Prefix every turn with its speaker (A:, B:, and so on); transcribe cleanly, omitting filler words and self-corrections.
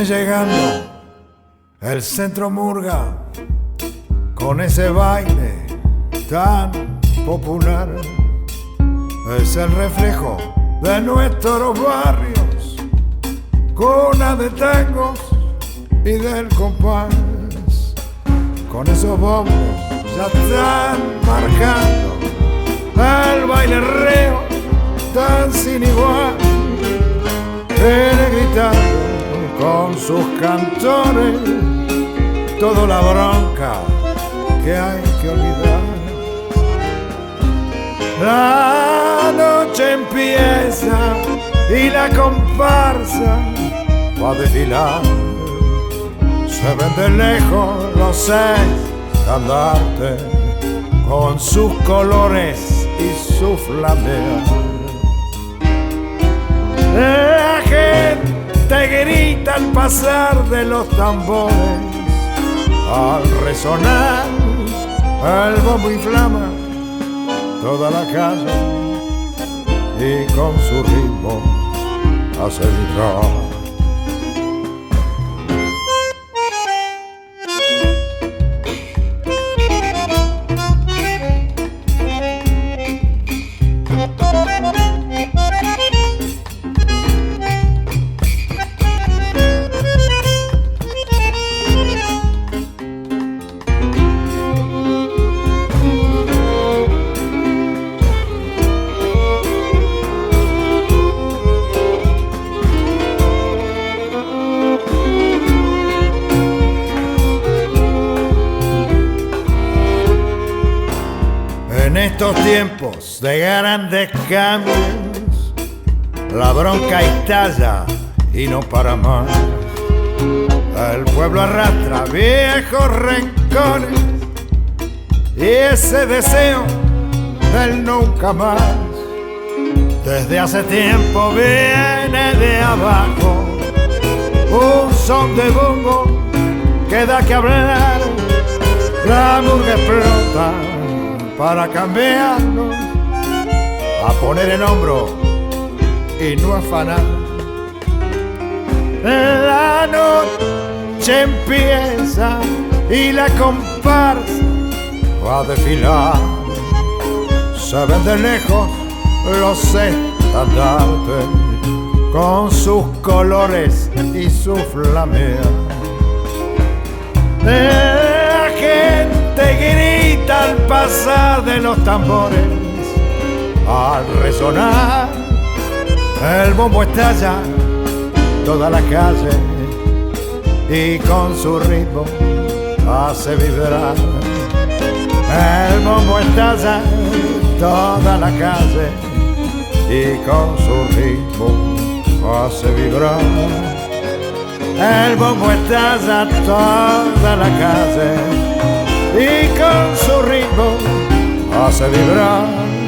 A: llegando el centro murga con ese baile tan popular. Es el reflejo de nuestros barrios, cuna de tangos y del compás. Con esos bombos ya están marcando el baile reo tan sin igual. Viene gritando con sus cantores toda la bronca que hay que olvidar. La noche empieza y la comparsa va a desfilar. Se ven de lejos los 6 estandartes con sus colores y su flamea. La gente grita al pasar de los tambores, al resonar el bombo inflama toda la calle y con su ritmo hace vibrar. En estos tiempos de grandes cambios, la bronca estalla y no para más. El pueblo arrastra viejos rencores y ese deseo del nunca más. Desde hace tiempo viene de abajo un son de bombo que da que hablar. La murga explota para cambiarnos, a poner en hombro y no afanar. La noche empieza y la comparsa va a desfilar. Se ven de lejos los estandartes con sus colores y su flamea. La gente grita al pasar de los tambores, al resonar el bombo estalla toda la calle y con su ritmo hace vibrar. El bombo estalla toda la calle y con su ritmo hace vibrar. El bombo estalla toda la calle y con su ritmo hace vibrar.